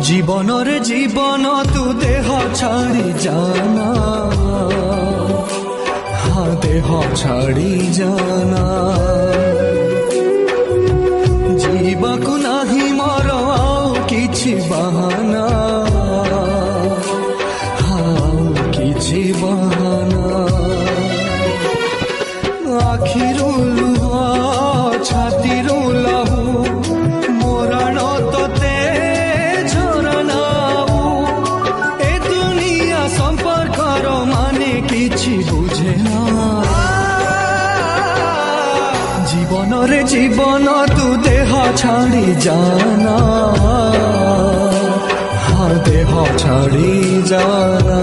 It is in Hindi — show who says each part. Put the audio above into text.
Speaker 1: जीवन रे जीवन तू देह छाड़ी जाना, हाँ देह छाड़ी जाना। जीवाकु नाही मोर आउ किछि बहाना, हाँ किछि बहाना। आखिरु लुह छातीरु लहू मोराण तोते झरनाऊ। ए दुनिया संपर्कर माने किछि बुझे ना। जीवन रे जीवन तू देह छाड़ी जाना, हाँ देह छाड़ी जाना।